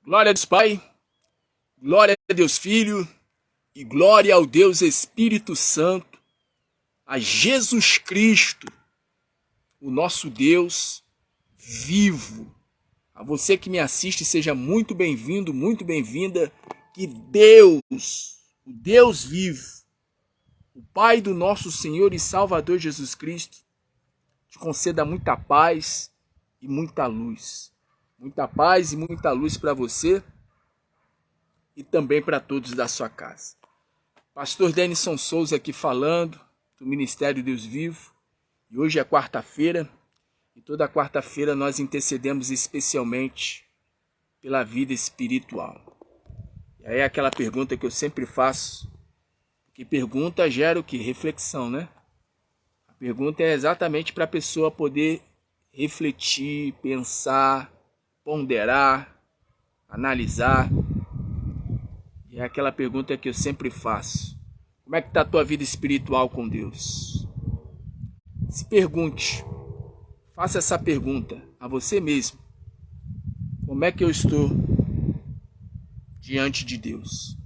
Glória a Deus Pai, glória a Deus Filho e glória ao Deus Espírito Santo, a Jesus Cristo, o nosso Deus vivo. A você que me assiste, seja muito bem-vindo, muito bem-vinda. Que Deus, o Deus vivo, o Pai do nosso Senhor e Salvador Jesus Cristo, te conceda muita paz e muita luz. Muita paz e muita luz para você e também para todos da sua casa. Pastor Denison Souza aqui falando do Ministério Deus Vivo. E hoje é quarta-feira e toda quarta-feira nós intercedemos especialmente pela vida espiritual. E aí é aquela pergunta que eu sempre faço, que pergunta gera o quê? Reflexão, né? A pergunta é exatamente para a pessoa poder refletir, pensar, ponderar, analisar. E é aquela pergunta que eu sempre faço. Como é que está a tua vida espiritual com Deus? Se pergunte, faça essa pergunta a você mesmo. Como é que eu estou diante de Deus?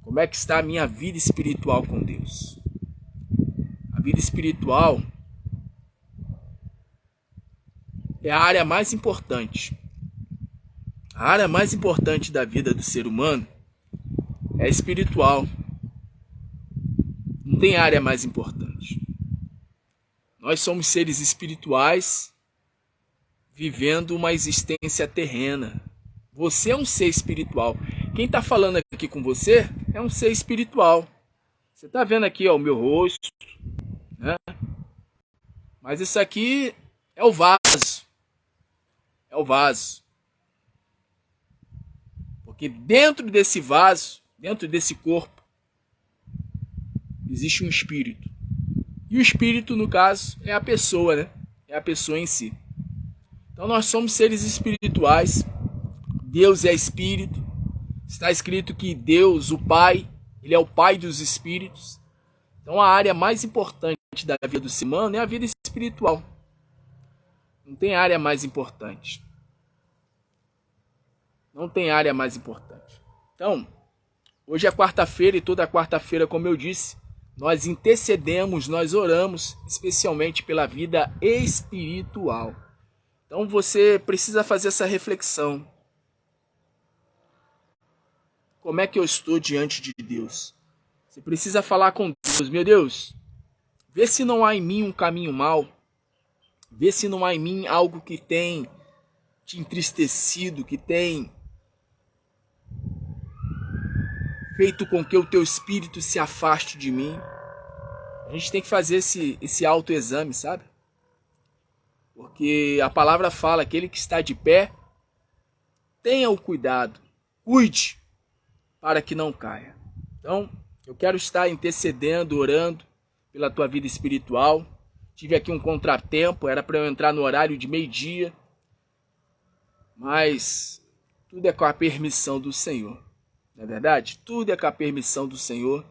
Como é que está a minha vida espiritual com Deus? A vida espiritual é a área mais importante. A área mais importante da vida do ser humano é espiritual. Não tem área mais importante. Nós somos seres espirituais vivendo uma existência terrena. Você é um ser espiritual. Quem está falando aqui com você é um ser espiritual. Você está vendo aqui ó, o meu rosto, né? Mas isso aqui é o vaso. É o vaso. Porque dentro desse vaso, dentro desse corpo, existe um espírito. E o espírito, no caso, é a pessoa, né? É a pessoa em si. Então nós somos seres espirituais. Deus é espírito. Está escrito que Deus, o Pai, Ele é o Pai dos espíritos. Então a área mais importante da vida do ser humano é a vida espiritual. Não tem área mais importante. Não tem área mais importante. Então, hoje é quarta-feira e toda quarta-feira, como eu disse, nós intercedemos, nós oramos, especialmente pela vida espiritual. Então você precisa fazer essa reflexão. Como é que eu estou diante de Deus? Você precisa falar com Deus. Meu Deus, vê se não há em mim um caminho mau. Vê se não há em mim algo que tem te entristecido, que tem feito com que o teu espírito se afaste de mim. A gente tem que fazer esse autoexame, sabe? Porque a palavra fala, aquele que está de pé, tenha o cuidado, cuide, para que não caia. Então, eu quero estar intercedendo, orando pela tua vida espiritual. Tive aqui um contratempo, era para eu entrar no horário de meio-dia, mas tudo é com a permissão do Senhor. Não é verdade? Tudo é com a permissão do Senhor.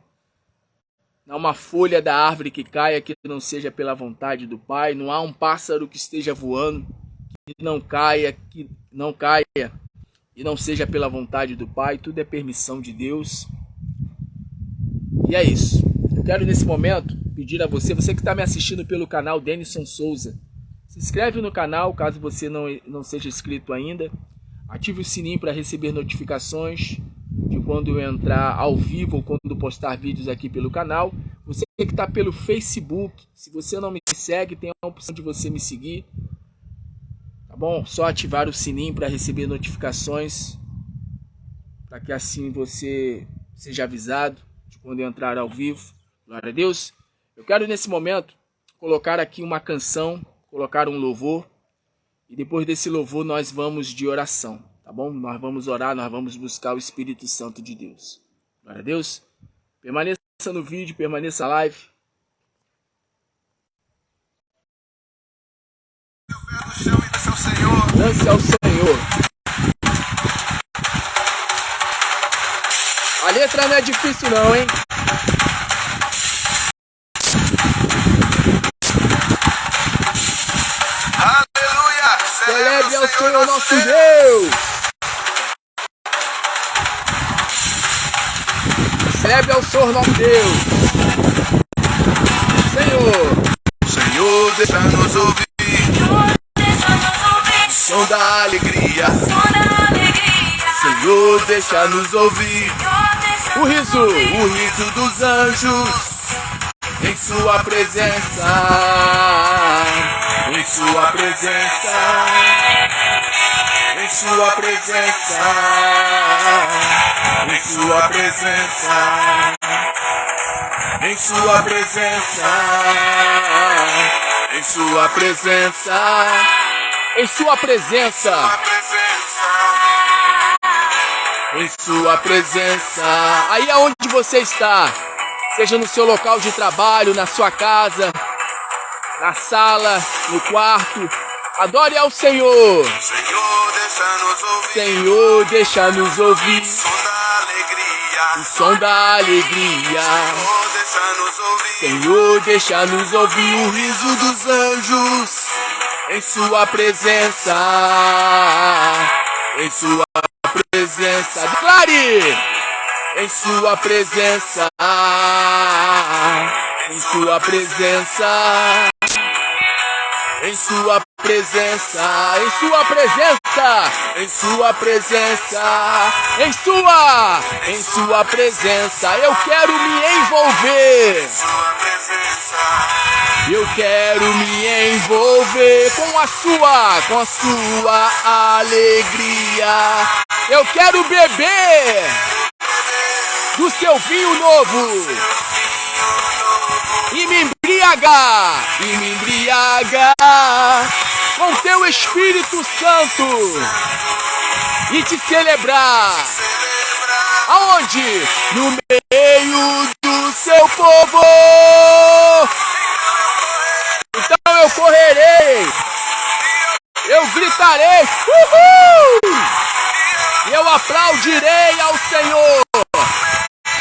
Não há uma folha da árvore que caia que não seja pela vontade do Pai. Não há um pássaro que esteja voando que não caia e não seja pela vontade do Pai. Tudo é permissão de Deus. E é isso. Eu quero nesse momento pedir a você que está me assistindo pelo canal Denison Souza, se inscreve no canal caso você não seja inscrito ainda. Ative o sininho para receber notificações de quando eu entrar ao vivo ou quando postar vídeos aqui pelo canal. Você que está pelo Facebook, se você não me segue, tem a opção de você me seguir. Tá bom? Só ativar o sininho para receber notificações, para que assim você seja avisado de quando eu entrar ao vivo. Glória a Deus. Eu quero nesse momento colocar aqui uma canção, colocar um louvor. E depois desse louvor nós vamos de oração. Tá bom? Nós vamos orar, nós vamos buscar o Espírito Santo de Deus. Glória a Deus. Permaneça no vídeo, permaneça na live. Lance ao Senhor. A letra não é difícil não, hein? Aleluia! Celebre ao Senhor nosso Deus. Celebre ao Senhor nosso Deus. Senhor, deixa-nos ouvir o som da alegria. Senhor, deixa-nos ouvir o riso dos anjos. Em sua presença, em sua presença, em sua presença, em sua presença, em sua presença, em sua presença, em sua presença, em sua presença. Aí aonde você está? Seja no seu local de trabalho, na sua casa, na sala, no quarto. Adore ao Senhor. Senhor, deixa-nos ouvir o som da alegria. Senhor, deixa-nos ouvir o riso dos anjos. Em sua presença, em sua presença. Declare! Em sua presença, em sua presença, em sua presença, em sua presença, em sua presença, em sua presença. Eu quero me envolver. Eu quero me envolver com a sua alegria. Eu quero beber do seu vinho novo e me embriagar com teu Espírito Santo e te celebrar. Aonde? No meio do seu povo. Então eu correrei, eu gritarei, uhul! E eu aplaudirei ao Senhor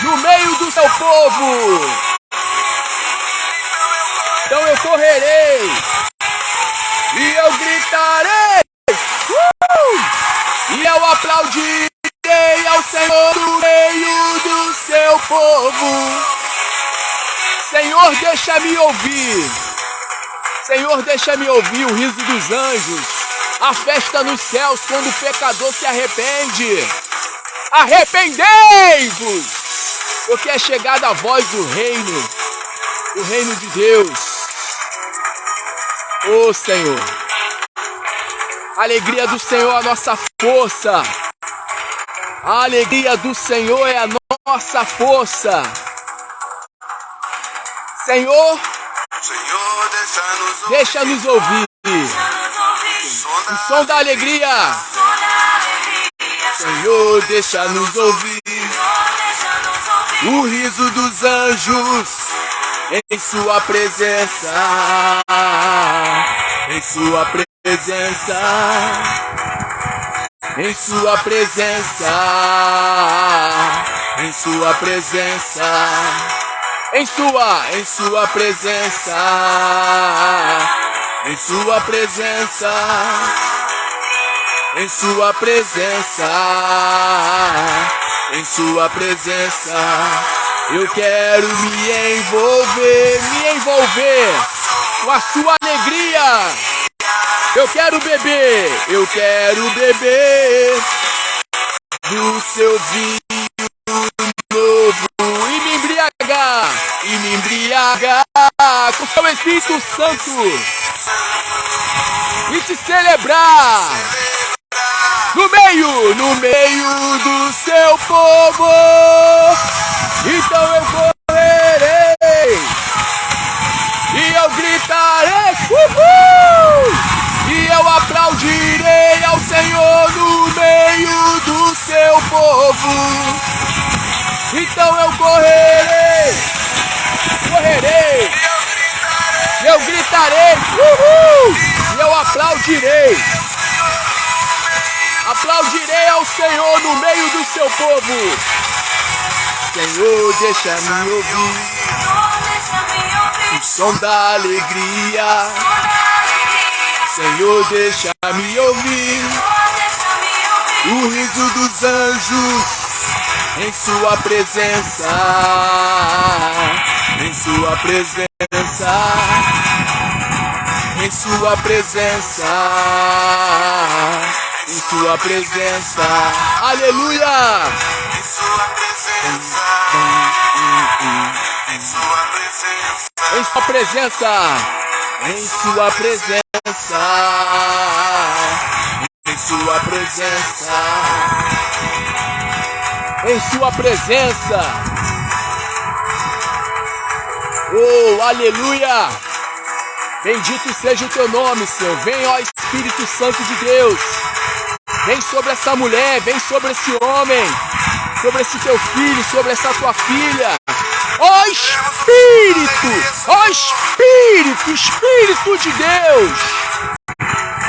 no meio do seu povo. Então eu correrei e eu gritarei, e eu aplaudirei ao Senhor no meio do seu povo. Senhor, deixa-me ouvir. Senhor, deixa-me ouvir o riso dos anjos, a festa nos céus quando o pecador se arrepende. Arrependei-vos, porque é chegada a voz do reino de Deus. Ô Senhor, a alegria do Senhor é a nossa força. A alegria do Senhor é a nossa força. Senhor, deixa-nos ouvir o som da alegria. Senhor, deixa-nos ouvir o riso dos anjos em sua presença, em sua presença, em sua presença, em sua presença, em sua presença, em sua presença, em sua presença, em sua presença. Eu quero me envolver com a sua alegria. Eu quero beber do seu vinho novo e me embriagar com o seu Espírito Santo e te celebrar no meio do seu povo. Então eu correrei e eu gritarei, uhul! E eu aplaudirei ao Senhor no meio do seu povo. Então eu correrei, e eu gritarei, uhul! E eu aplaudirei ao Senhor no meio do seu povo. Senhor, deixa-me ouvir o som da alegria. Senhor, deixa-me ouvir o riso dos anjos em sua presença, em sua presença, em sua presença, em sua presença, aleluia, em sua presença, em sua presença, em sua presença, em sua presença, em sua presença, em sua presença, oh, aleluia, bendito seja o teu nome, Senhor. Vem, ó Espírito Santo de Deus, vem sobre essa mulher, vem sobre esse homem, sobre esse teu filho, sobre essa tua filha. Ó Espírito, ó Espírito, Espírito de Deus,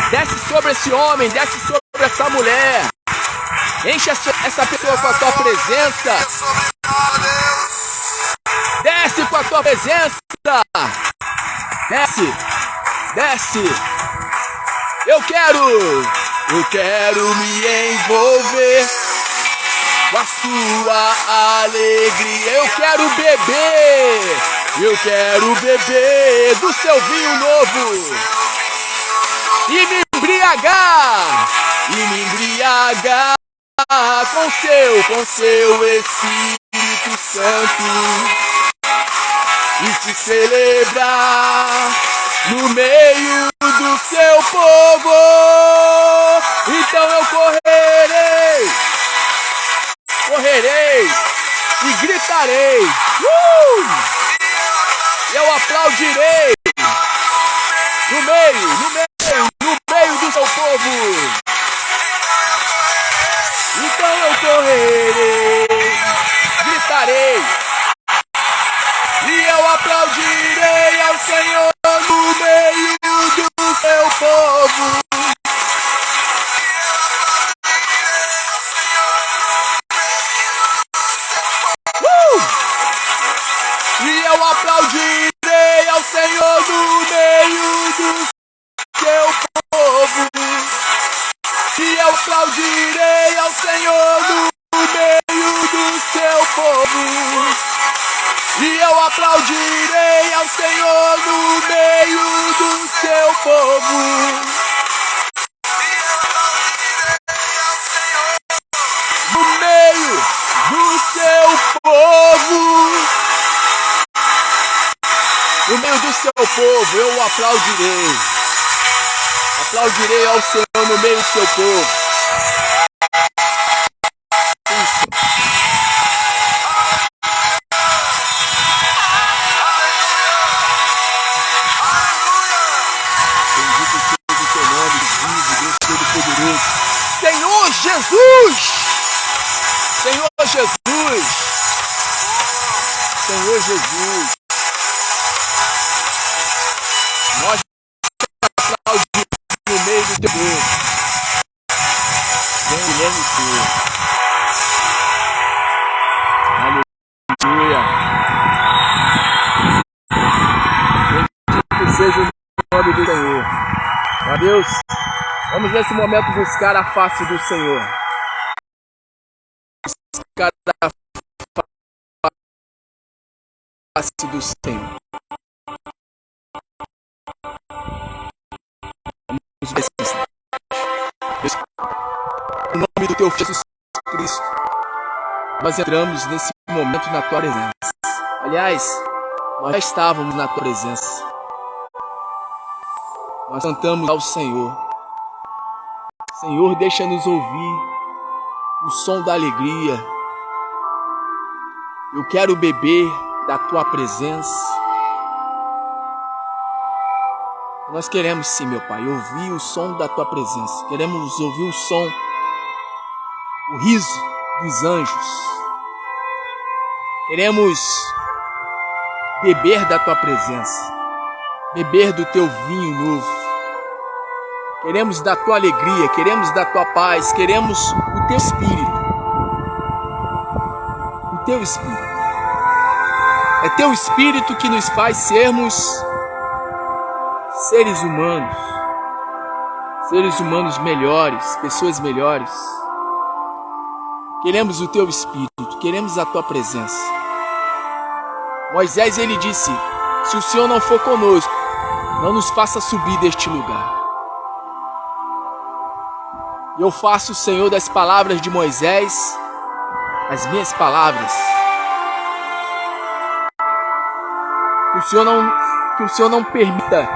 desce sobre esse homem, desce sobre essa mulher, enche essa pessoa com a tua presença, desce com a tua presença, desce, desce. Eu quero me envolver com a sua alegria. Eu quero beber do seu vinho novo e me embriagar com seu Espírito Santo e te celebrar no meio do seu povo. Então eu correrei e gritarei, eu aplaudirei no meio do seu povo. Então eu correrei, gritarei e eu aplaudirei ao Senhor no meio do seu povo. E eu aplaudirei ao Senhor no meio do seu povo. E eu aplaudirei ao Senhor no meio do seu povo. E eu aplaudirei ao Senhor no meio do seu povo. No meio do seu povo. No meio do seu povo eu aplaudirei. Aplaudirei ao Senhor no meio do seu povo. Isso. Bendito seja o teu nome, Deus Todo-Poderoso. Senhor Jesus! Senhor Jesus! Senhor Jesus! Nós aplaudimos no meio do teu povo. Vem, Guilherme, Senhor. Aleluia. Bendito seja o nome do Senhor. Ó Deus, vamos nesse momento buscar a face do Senhor. Buscar a face do Senhor. Em nome do teu Filho Jesus Cristo, nós entramos nesse momento na tua presença. Aliás, nós já estávamos na tua presença. Nós cantamos ao Senhor. Senhor, deixa-nos ouvir o som da alegria. Eu quero beber da tua presença. Nós queremos sim, meu Pai, ouvir o som da tua presença. Queremos ouvir o som, o riso dos anjos. Queremos beber da tua presença, beber do teu vinho novo. Queremos da tua alegria, queremos da tua paz, queremos o teu Espírito. O teu Espírito. É teu Espírito que nos faz sermos seres humanos melhores, pessoas melhores. Queremos o teu Espírito, queremos a tua presença. Moisés, ele disse, se o Senhor não for conosco, não nos faça subir deste lugar. E eu faço, Senhor, das palavras de Moisés, as minhas palavras. Que o Senhor não permita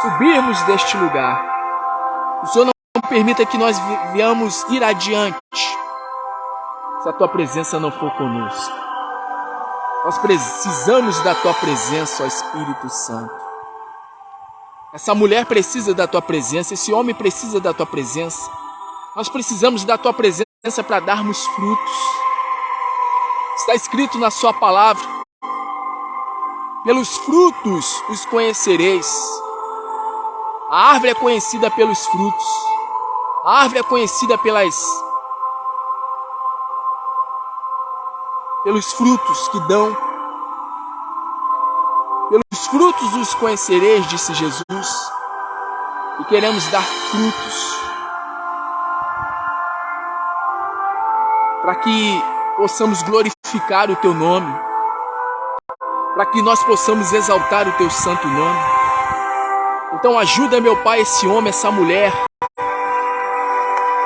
subirmos deste lugar. O Senhor não permita que nós venhamos ir adiante se a tua presença não for conosco. Nós precisamos da tua presença, ó Espírito Santo. Essa mulher precisa da tua presença, esse homem precisa da tua presença. Nós precisamos da tua presença para darmos frutos. Está escrito na sua palavra: pelos frutos os conhecereis. A árvore é conhecida pelos frutos. A árvore é conhecida pelos frutos que dão. Pelos frutos os conhecereis, disse Jesus. E queremos dar frutos para que possamos glorificar o teu nome, para que nós possamos exaltar o teu santo nome. Então ajuda, meu Pai, esse homem, essa mulher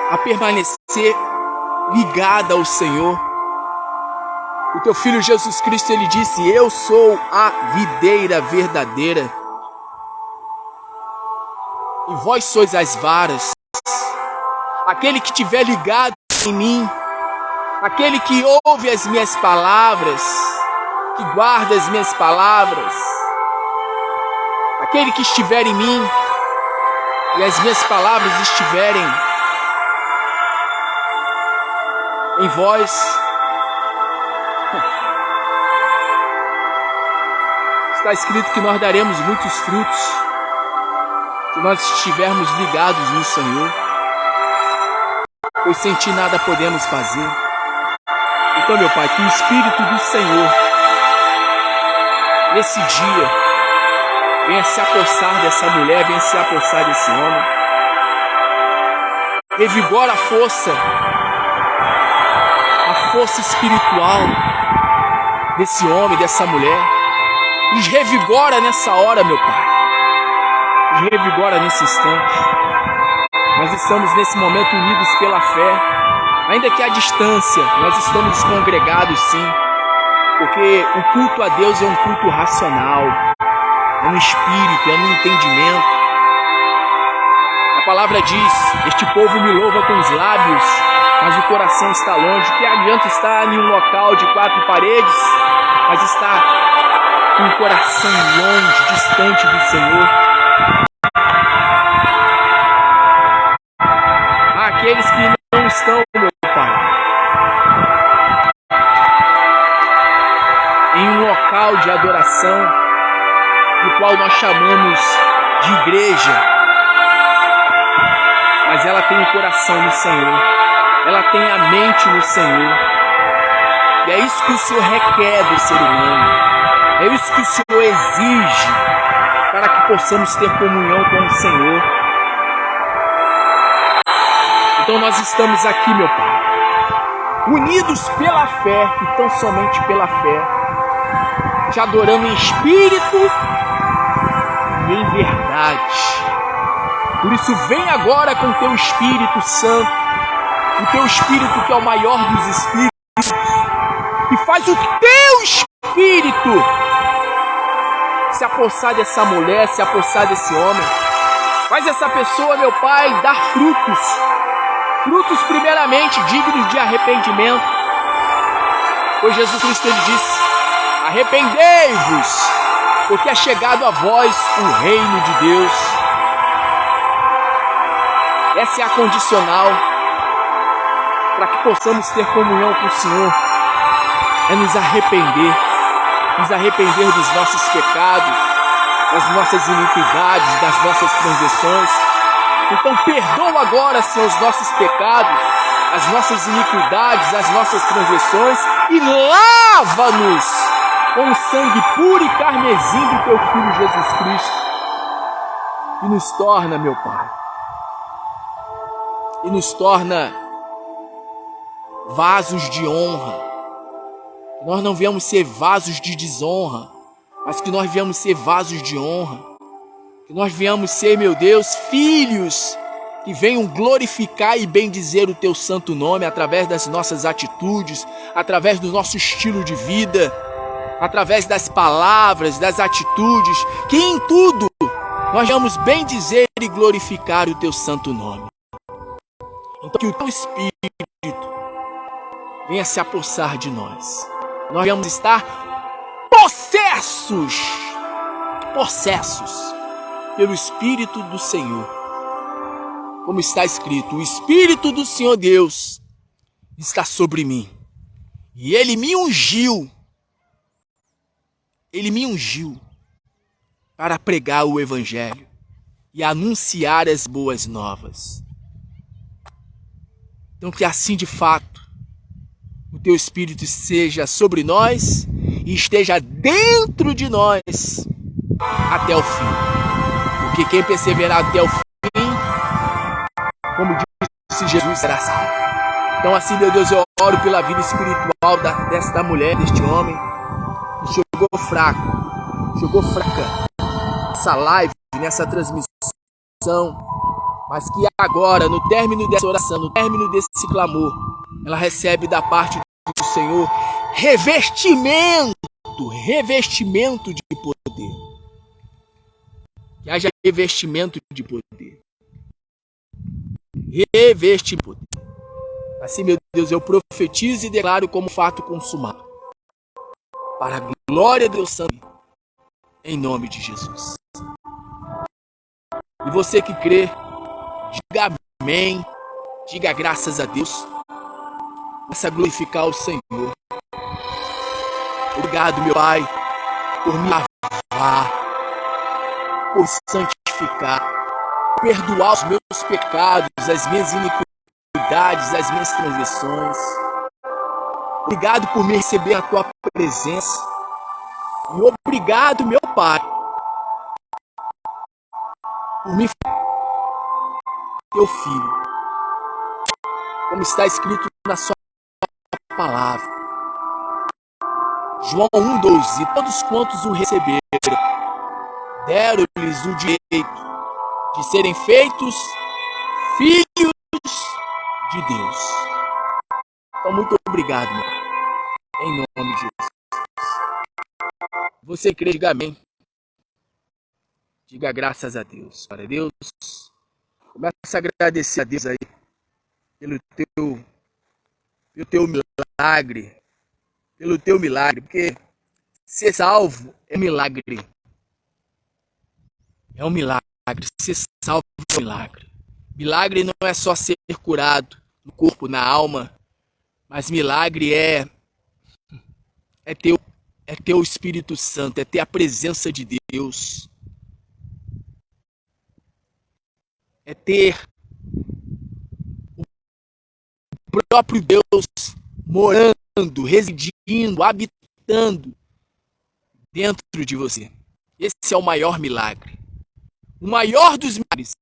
a permanecer ligada ao Senhor. O teu Filho Jesus Cristo, ele disse, eu sou a videira verdadeira e vós sois as varas. Aquele que estiver ligado em mim, aquele que ouve as minhas palavras, que guarda as minhas palavras, aquele que estiver em mim e as minhas palavras estiverem em vós, está escrito que nós daremos muitos frutos se nós estivermos ligados no Senhor, pois sem ti nada podemos fazer. Então, meu Pai, que o Espírito do Senhor nesse dia venha se apossar dessa mulher, venha se apossar desse homem. Revigora a força espiritual desse homem, dessa mulher. Nos revigora nessa hora, meu Pai. Nos revigora nesse instante. Nós estamos nesse momento unidos pela fé. Ainda que à distância, nós estamos congregados sim. Porque o culto a Deus é um culto racional. É no espírito, é no entendimento. A palavra diz, este povo me louva com os lábios, mas o coração está longe. Que adianta estar em um local de 4 paredes, mas está com o coração longe, distante do Senhor. Há aqueles que não estão, meu Pai, em um local de adoração, do qual nós chamamos de igreja, mas ela tem o coração no Senhor, ela tem a mente no Senhor, e é isso que o Senhor requer do ser humano, é isso que o Senhor exige, para que possamos ter comunhão com o Senhor. Então nós estamos aqui, meu Pai, unidos pela fé, e tão somente pela fé, te adorando em espírito e em verdade. Por isso vem agora com o teu Espírito Santo, o teu Espírito que é o maior dos Espíritos, e faz o teu Espírito se apossar dessa mulher, se apossar desse homem. Faz essa pessoa, meu Pai, dar frutos, frutos primeiramente dignos de arrependimento. Pois Jesus Cristo, ele disse, arrependei-vos, porque é chegado a vós o reino de Deus. Essa é a condicional para que possamos ter comunhão com o Senhor. É nos arrepender dos nossos pecados, das nossas iniquidades, das nossas transgressões. Então perdoa agora, Senhor, os nossos pecados, as nossas iniquidades, as nossas transgressões, e lava-nos com o sangue puro e carmesim do teu Filho Jesus Cristo, e nos torna, meu Pai, e nos torna vasos de honra. Que nós não venhamos ser vasos de desonra, mas que nós venhamos ser vasos de honra. Que nós venhamos ser, meu Deus, filhos que venham glorificar e bendizer o teu santo nome através das nossas atitudes, através do nosso estilo de vida, através das palavras, das atitudes, que em tudo nós vamos bendizer e glorificar o teu santo nome. Então que o teu Espírito venha se apossar de nós. Nós vamos estar possessos pelo Espírito do Senhor. Como está escrito, o Espírito do Senhor Deus está sobre mim. E Ele me ungiu para pregar o Evangelho e anunciar as boas novas. Então que assim de fato o teu Espírito seja sobre nós e esteja dentro de nós até o fim. Porque quem perseverar até o fim, como disse Jesus, será salvo. Então assim, meu Deus, eu oro pela vida espiritual desta mulher, deste homem, que chegou fraca nessa live, nessa transmissão, mas que agora, no término dessa oração, no término desse clamor, ela recebe da parte do Senhor revestimento de poder. Que haja revestimento de poder. Revestimento. Assim, meu Deus, eu profetizo e declaro como fato consumado. Para a glória do Deus Santo, em nome de Jesus. E você que crê, diga amém, diga graças a Deus, possa glorificar o Senhor. Obrigado, meu Pai, por me lavar, por santificar, perdoar os meus pecados, as minhas iniquidades, as minhas transgressões. Obrigado por me receber a tua presença. E obrigado, meu Pai, por me fazer teu filho, como está escrito na sua palavra. João 1,12. E todos quantos o receberam, deram-lhes o direito de serem feitos filhos de Deus. Então, muito obrigado, meu Pai, em nome de Jesus. Você crê, diga amém. Diga graças a Deus. Para Deus, começa a agradecer a Deus aí pelo teu milagre. Pelo teu milagre, porque ser salvo é um milagre. É um milagre. Ser salvo é um milagre. Milagre não é só ser curado no corpo, na alma, mas milagre é ter o Espírito Santo, é ter a presença de Deus. É ter o próprio Deus morando, residindo, habitando dentro de você. Esse é o maior milagre. O maior dos milagres.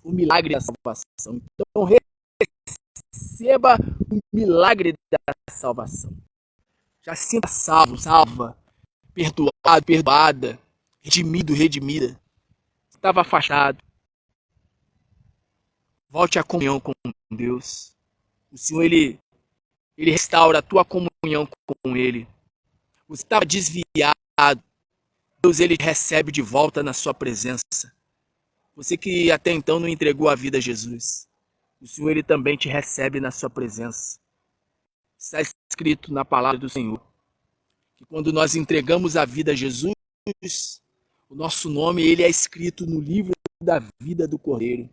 O milagre da salvação. Então receba o milagre da salvação. Já se sinta salvo, salva, perdoado, perdoada, redimido, redimida. Estava afastado. Volte à comunhão com Deus. O Senhor, Ele restaura a tua comunhão com Ele. Você estava desviado. Deus, Ele te recebe de volta na sua presença. Você que até então não entregou a vida a Jesus. O Senhor, Ele também te recebe na sua presença. Está escrito na palavra do Senhor que quando nós entregamos a vida a Jesus, o nosso nome, ele é escrito no livro da vida do Cordeiro.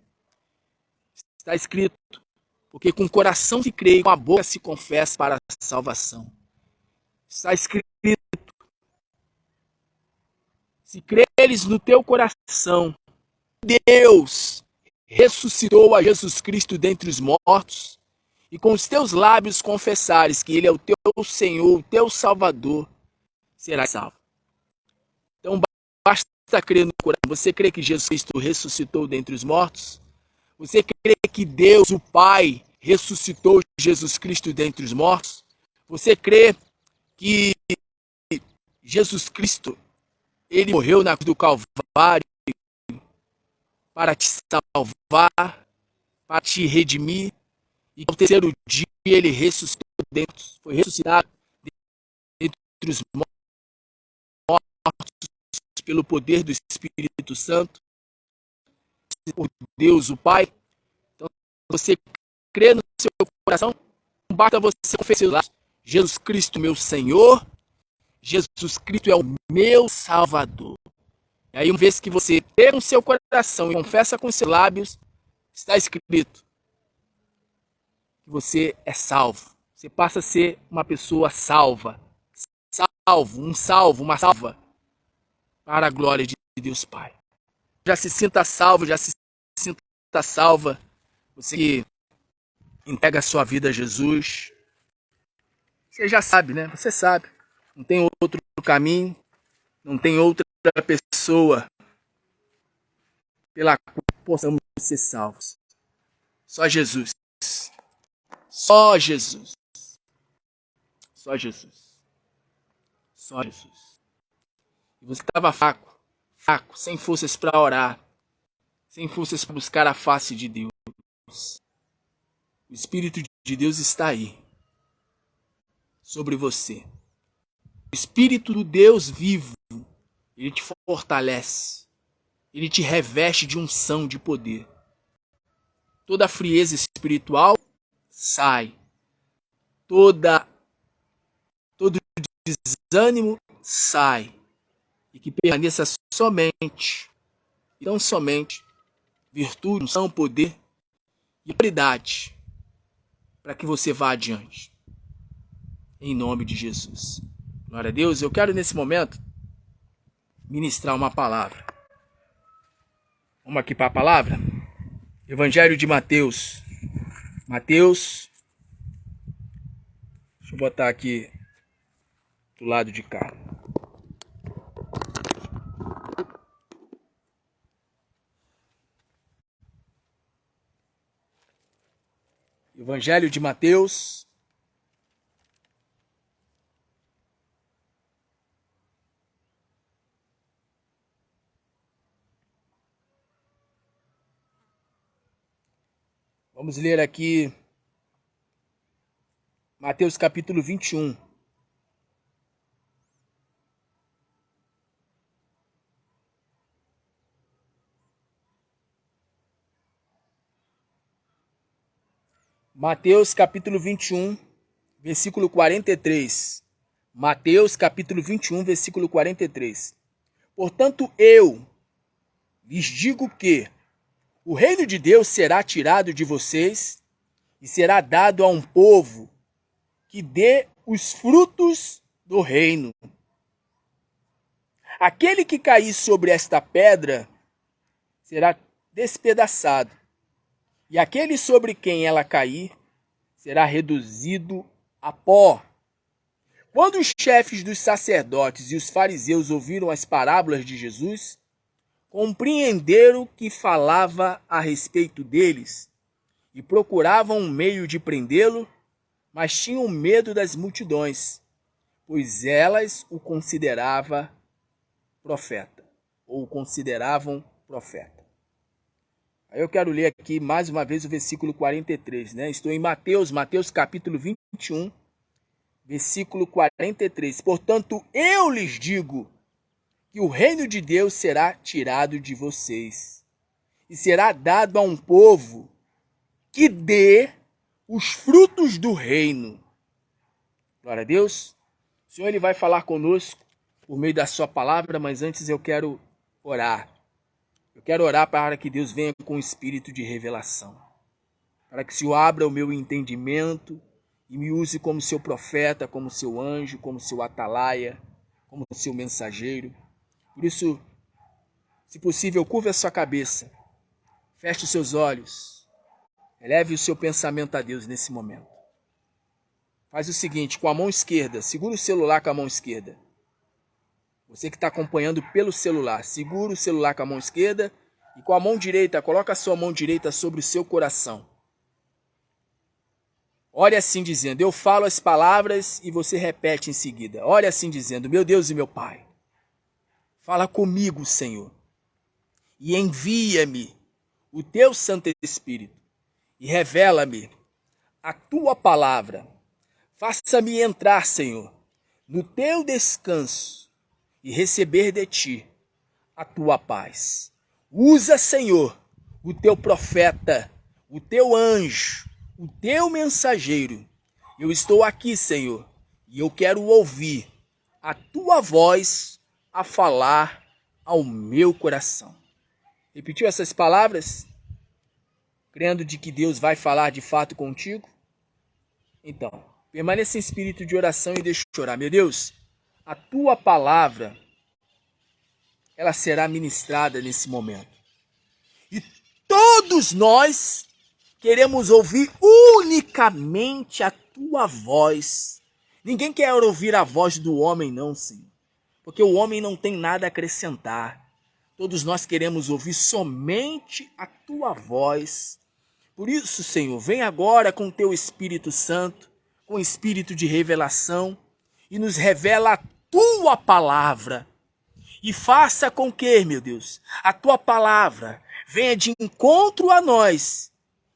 Está escrito, porque com o coração se crê e com a boca se confessa para a salvação. Está escrito, se creres no teu coração, Deus ressuscitou a Jesus Cristo dentre os mortos, e com os teus lábios confessares que Ele é o teu Senhor, o teu Salvador, serás salvo. Então basta crer no coração. Você crê que Jesus Cristo ressuscitou dentre os mortos? Você crê que Deus, o Pai, ressuscitou Jesus Cristo dentre os mortos? Você crê que Jesus Cristo, ele morreu na cruz do Calvário para te salvar, para te redimir, e ao terceiro dia ele ressuscitou foi ressuscitado dentre os mortos pelo poder do Espírito Santo, por Deus o Pai. Então, você crê no seu coração, não basta você confessar: Jesus Cristo, meu Senhor, Jesus Cristo é o meu Salvador. E aí, uma vez que você crê no seu coração e confessa com seus lábios, está escrito que você é salvo. Você passa a ser uma pessoa salva. Salvo, uma salva para a glória de Deus Pai. Já se sinta salvo, já se sinta salva. Você que entrega a sua vida a Jesus. Você já sabe, né? Você sabe. Não tem outro caminho, não tem outra pessoa pela qual possamos ser salvos. Só Jesus. Só Jesus. Só Jesus. Só Jesus. E você estava fraco, sem forças para orar, sem forças para buscar a face de Deus. O Espírito de Deus está aí, sobre você. O Espírito do Deus vivo, ele te fortalece, ele te reveste de unção, de poder. Toda a frieza espiritual sai, todo desânimo sai, e que permaneça somente, e tão somente, virtude, unção, poder e autoridade, para que você vá adiante. Em nome de Jesus. Glória a Deus. Eu quero nesse momento ministrar uma palavra. Vamos aqui para a palavra? Evangelho de Mateus. Mateus. Deixa eu botar aqui do lado de cá. Evangelho de Mateus. Vamos ler aqui Mateus capítulo 21. Mateus capítulo 21, versículo 43. Mateus capítulo 21, versículo 43. Portanto, eu lhes digo que o reino de Deus será tirado de vocês e será dado a um povo que dê os frutos do reino. Aquele que cair sobre esta pedra será despedaçado, e aquele sobre quem ela cair será reduzido a pó. Quando os chefes dos sacerdotes e os fariseus ouviram as parábolas de Jesus, compreenderam que falava a respeito deles e procuravam um meio de prendê-lo, mas tinham medo das multidões, pois elas o consideravam profeta, ou o consideravam profeta. Aí eu quero ler aqui mais uma vez o versículo 43, né? Estou em Mateus capítulo 21, versículo 43. Portanto, eu lhes digo que o reino de Deus será tirado de vocês e será dado a um povo que dê os frutos do reino. Glória a Deus. O Senhor ele vai falar conosco por meio da sua palavra, mas antes eu quero orar. Eu quero orar para que Deus venha com o espírito de revelação, para que o Senhor abra o meu entendimento e me use como seu profeta, como seu anjo, como seu atalaia, como seu mensageiro. Por isso, se possível, curva a sua cabeça, feche os seus olhos, eleve o seu pensamento a Deus nesse momento. Faz o seguinte, com a mão esquerda, segura o celular com a mão esquerda. Você que está acompanhando pelo celular, segura o celular com a mão esquerda e com a mão direita, coloca a sua mão direita sobre o seu coração. Ore assim dizendo, eu falo as palavras e você repete em seguida. Ore assim dizendo, meu Deus e meu Pai, fala comigo, Senhor, e envia-me o teu Santo Espírito e revela-me a tua palavra. Faça-me entrar, Senhor, no teu descanso e receber de ti a tua paz. Usa, Senhor, o teu profeta, o teu anjo, o teu mensageiro. Eu estou aqui, Senhor, e eu quero ouvir a tua voz a falar ao meu coração. Repetiu essas palavras? Crendo de que Deus vai falar de fato contigo? Então, permaneça em espírito de oração e deixa eu orar. Meu Deus, a tua palavra, ela será ministrada nesse momento. E todos nós queremos ouvir unicamente a tua voz. Ninguém quer ouvir a voz do homem, não, Senhor. Porque o homem não tem nada a acrescentar. Todos nós queremos ouvir somente a tua voz. Por isso, Senhor, vem agora com o teu Espírito Santo, com o espírito de revelação, e nos revela a tua palavra. E faça com que, meu Deus, a tua palavra venha de encontro a nós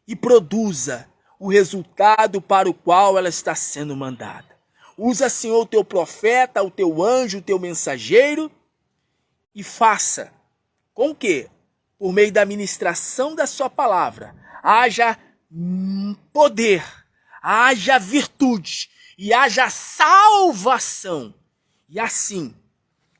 e produza o resultado para o qual ela está sendo mandada. Usa, Senhor, o teu profeta, o teu anjo, o teu mensageiro, e faça com que, por meio da ministração da sua palavra, haja poder, haja virtude e haja salvação. E assim,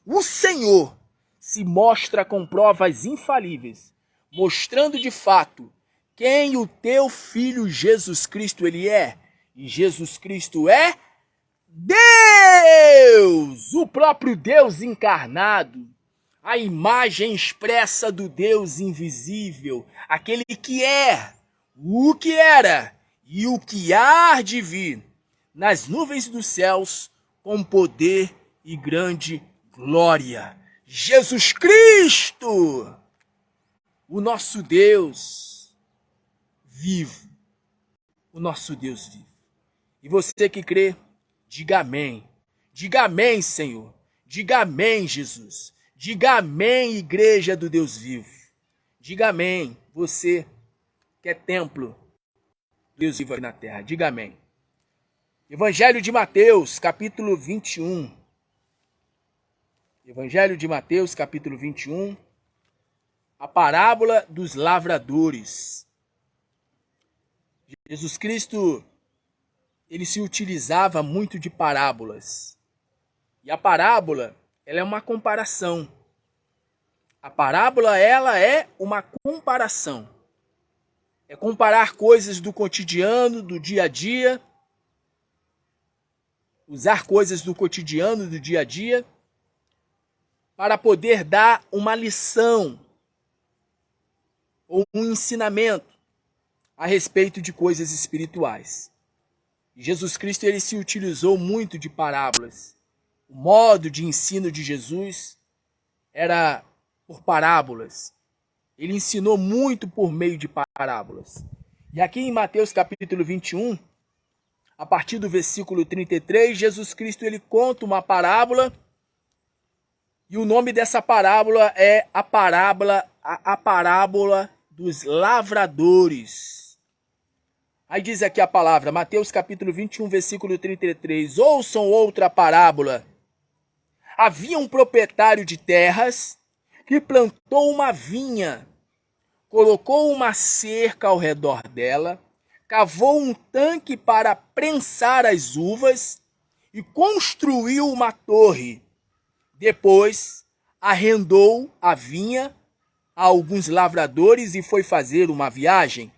o Senhor se mostra com provas infalíveis, mostrando de fato quem o teu Filho Jesus Cristo ele é. E Jesus Cristo é Deus, o próprio Deus encarnado, a imagem expressa do Deus invisível, aquele que é, o que era e o que há de vir, nas nuvens dos céus, com poder e grande glória. Jesus Cristo, o nosso Deus vivo, o nosso Deus vivo. E você que crê, diga amém. Diga amém, Senhor. Diga amém, Jesus. Diga amém, igreja do Deus vivo. Diga amém, você que é templo do Deus vivo aqui na terra. Diga amém. Evangelho de Mateus, capítulo 21. Evangelho de Mateus, capítulo 21. A parábola dos lavradores. Jesus Cristo, ele se utilizava muito de parábolas. E a parábola, ela é uma comparação. A parábola, ela é uma comparação. É comparar coisas do cotidiano, do dia a dia. Usar coisas do cotidiano, do dia a dia, para poder dar uma lição ou um ensinamento a respeito de coisas espirituais. Jesus Cristo ele se utilizou muito de parábolas. O modo de ensino de Jesus era por parábolas. Ele ensinou muito por meio de parábolas. E aqui em Mateus capítulo 21, a partir do versículo 33, Jesus Cristo ele conta uma parábola. E o nome dessa parábola é a parábola dos lavradores. Aí diz aqui a palavra, Mateus capítulo 21, versículo 33. Ouçam outra parábola. Havia um proprietário de terras que plantou uma vinha, colocou uma cerca ao redor dela, cavou um tanque para prensar as uvas e construiu uma torre. Depois, arrendou a vinha a alguns lavradores e foi fazer uma viagem.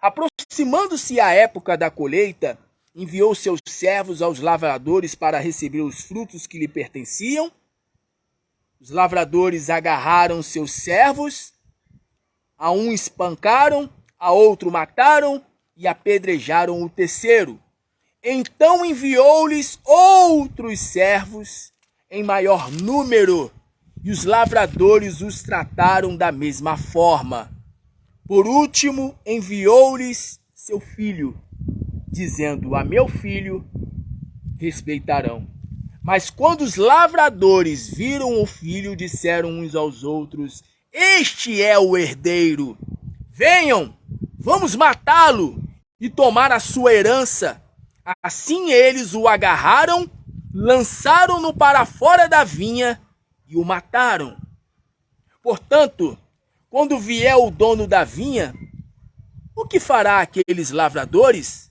Aproximando-se a época da colheita, enviou seus servos aos lavradores para receber os frutos que lhe pertenciam. Os lavradores agarraram seus servos, a um espancaram, a outro mataram e apedrejaram o terceiro. Então enviou-lhes outros servos em maior número, e os lavradores os trataram da mesma forma. Por último, enviou-lhes seu filho. dizendo: a meu filho respeitarão. Mas quando os lavradores viram o filho, disseram uns aos outros: este é o herdeiro. Venham, vamos matá-lo e tomar a sua herança. Assim eles o agarraram, lançaram-no para fora da vinha e o mataram. Portanto, quando vier o dono da vinha, o que fará aqueles lavradores?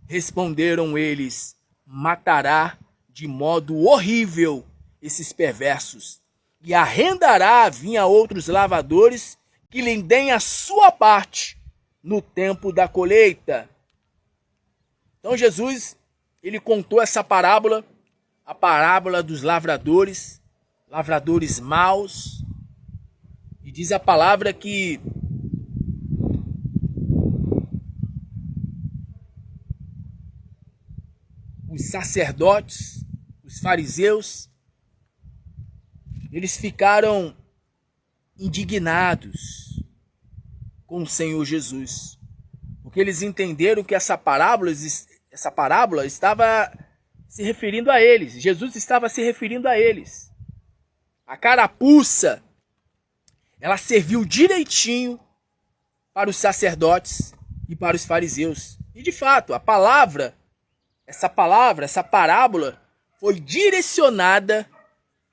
Responderam eles: matará de modo horrível esses perversos e arrendará a vinha a outros lavradores que lhe deem a sua parte no tempo da colheita. Então Jesus, ele contou essa parábola, a parábola dos lavradores, lavradores maus, e diz a palavra que os sacerdotes, os fariseus, eles ficaram indignados com o Senhor Jesus, porque eles entenderam que essa parábola estava se referindo a eles. Jesus estava se referindo a eles. A carapuça, ela serviu direitinho para os sacerdotes e para os fariseus. E de fato, essa parábola foi direcionada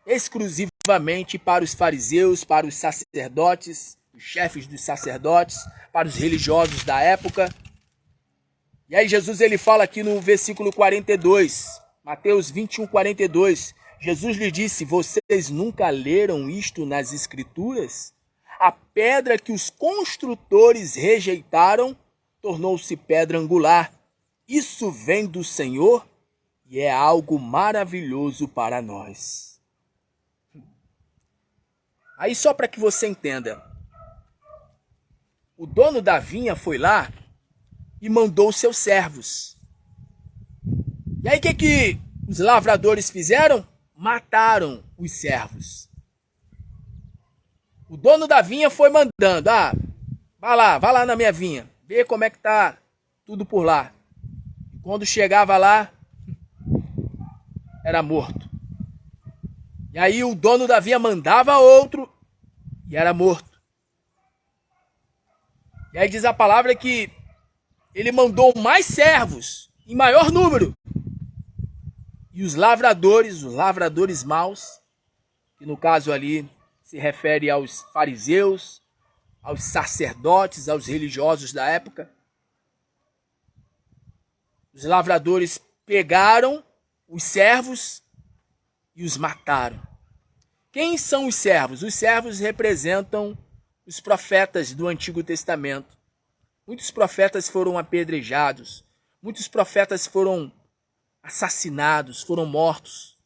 exclusivamente para os fariseus, para os sacerdotes, os chefes dos sacerdotes, para os religiosos da época. E aí Jesus ele fala aqui no versículo 42, Mateus 21, 42, Jesus lhe disse: vocês nunca leram isto nas Escrituras? A pedra que os construtores rejeitaram tornou-se pedra angular. Isso vem do Senhor e é algo maravilhoso para nós. Aí só para que você entenda, o dono da vinha foi lá e mandou os seus servos. E aí o que os lavradores fizeram? Mataram os servos. O dono da vinha foi mandando: vai lá na minha vinha, vê como é que tá tudo por lá. E quando chegava lá, era morto. E aí o dono da vinha mandava outro e era morto. E aí diz a palavra que ele mandou mais servos, em maior número. E os lavradores maus, que no caso ali se refere aos fariseus, aos sacerdotes, aos religiosos da época. Os lavradores pegaram os servos e os mataram. Quem são os servos? Os servos representam os profetas do Antigo Testamento. Muitos profetas foram apedrejados, muitos profetas foram assassinados, foram mortos.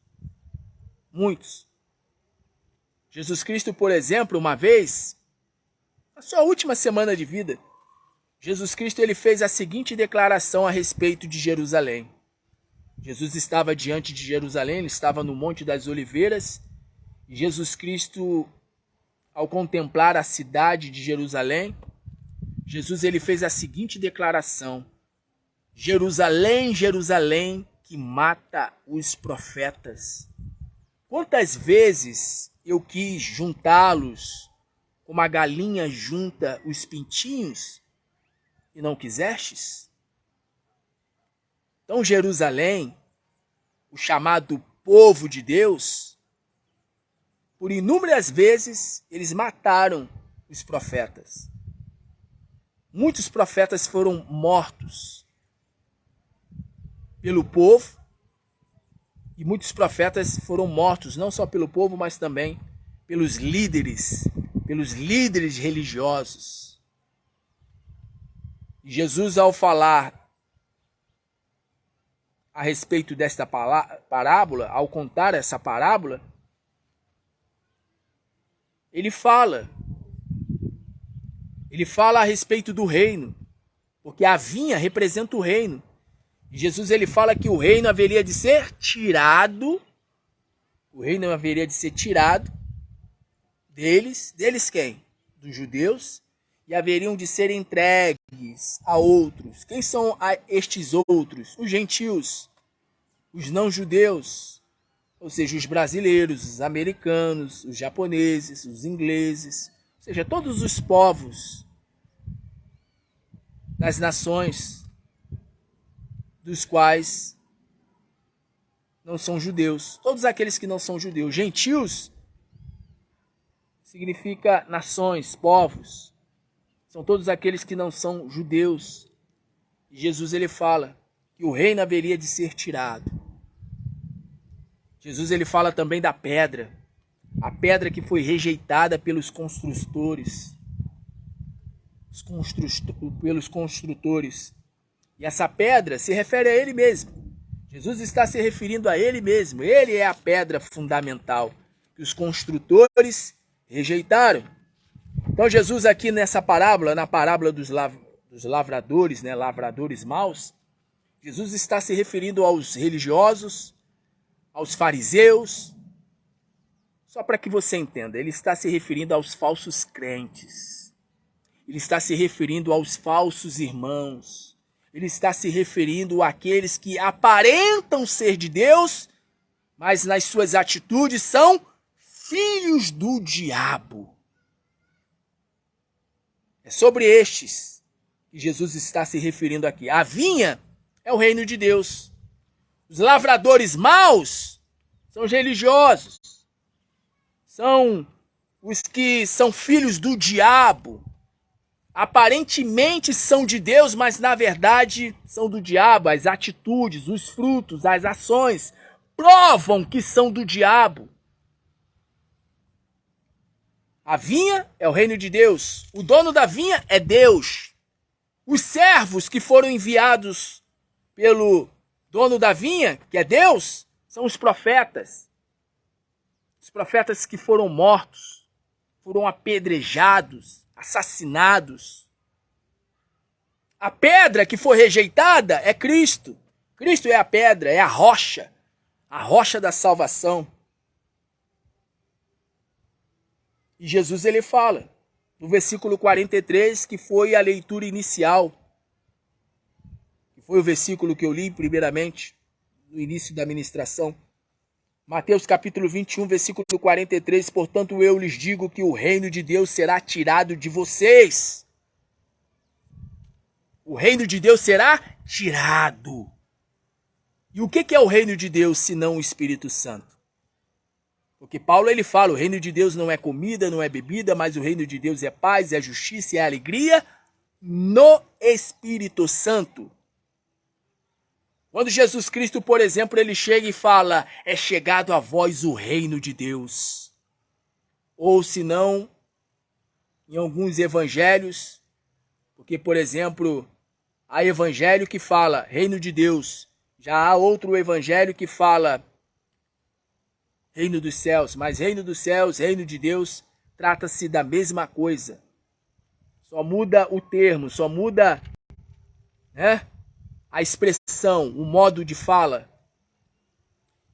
Muitos. Jesus Cristo, por exemplo, uma vez, na sua última semana de vida, Jesus Cristo ele fez a seguinte declaração a respeito de Jerusalém. Jesus estava diante de Jerusalém, ele estava no Monte das Oliveiras, e Jesus Cristo, ao contemplar a cidade de Jerusalém, Jesus ele fez a seguinte declaração: Jerusalém, Jerusalém, que mata os profetas. Quantas vezes eu quis juntá-los como a galinha junta os pintinhos e não quisestes? Então Jerusalém, o chamado povo de Deus, por inúmeras vezes eles mataram os profetas. Muitos profetas foram mortos pelo povo, e muitos profetas foram mortos não só pelo povo, mas também pelos líderes religiosos. E Jesus, ao falar a respeito desta parábola, ao contar essa parábola, ele fala a respeito do reino, porque a vinha representa o reino. E Jesus ele fala que o reino haveria de ser tirado. O reino haveria de ser tirado deles quem? Dos judeus, e haveriam de ser entregues a outros. Quem são estes outros? Os gentios, os não-judeus, ou seja, os brasileiros, os americanos, os japoneses, os ingleses, ou seja, todos os povos das nações dos quais não são judeus. Todos aqueles que não são judeus. Gentios significa nações, povos. São todos aqueles que não são judeus. E Jesus ele fala que o reino haveria de ser tirado. Jesus ele fala também da pedra. A pedra que foi rejeitada pelos construtores. Pelos construtores. E essa pedra se refere a ele mesmo. Jesus está se referindo a ele mesmo. Ele é a pedra fundamental que os construtores rejeitaram. Então Jesus aqui nessa parábola, na parábola dos lavradores, né, lavradores maus, Jesus está se referindo aos religiosos, aos fariseus. Só para que você entenda, ele está se referindo aos falsos crentes. Ele está se referindo aos falsos irmãos. Ele está se referindo àqueles que aparentam ser de Deus, mas nas suas atitudes são filhos do diabo. É sobre estes que Jesus está se referindo aqui. A vinha é o reino de Deus. Os lavradores maus são os religiosos. São os que são filhos do diabo. Aparentemente são de Deus, mas na verdade são do diabo. As atitudes, os frutos, as ações provam que são do diabo. A vinha é o reino de Deus. O dono da vinha é Deus. Os servos que foram enviados pelo dono da vinha, que é Deus, são os profetas. Os profetas que foram mortos, foram apedrejados, assassinados. A pedra que foi rejeitada é Cristo. Cristo é a pedra, é a rocha da salvação. E Jesus ele fala, no versículo 43, que foi a leitura inicial, que foi o versículo que eu li primeiramente, no início da ministração. Mateus capítulo 21, versículo 43, portanto eu lhes digo que o reino de Deus será tirado de vocês. O reino de Deus será tirado. E o que é o reino de Deus, senão o Espírito Santo? Porque Paulo ele fala, o reino de Deus não é comida, não é bebida, mas o reino de Deus é paz, é justiça e é alegria no Espírito Santo. Quando Jesus Cristo, por exemplo, ele chega e fala, é chegado a vós o reino de Deus. Ou se não, em alguns evangelhos, porque, por exemplo, há evangelho que fala reino de Deus, já há outro evangelho que fala reino dos céus, mas reino dos céus, reino de Deus, trata-se da mesma coisa. Só muda o termo, só muda, né, a expressão, o modo de fala.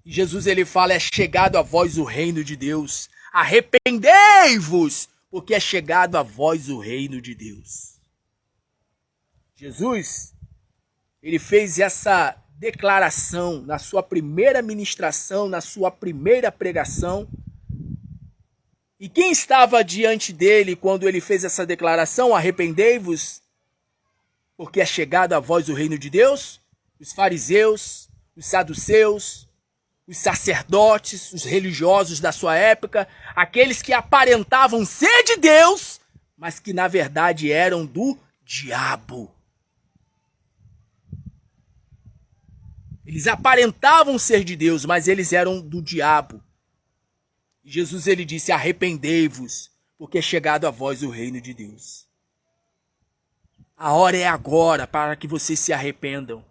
E Jesus ele fala, é chegado a vós o reino de Deus. Arrependei-vos, porque é chegado a vós o reino de Deus. Jesus, ele fez essa declaração na sua primeira ministração, na sua primeira pregação. E quem estava diante dele quando ele fez essa declaração, arrependei-vos, porque é chegado a vós o reino de Deus? Os fariseus, os saduceus, os sacerdotes, os religiosos da sua época, aqueles que aparentavam ser de Deus, mas que na verdade eram do diabo. Eles aparentavam ser de Deus, mas eles eram do diabo. E Jesus ele disse, arrependei-vos, porque é chegado a vós o reino de Deus. A hora é agora para que vocês se arrependam.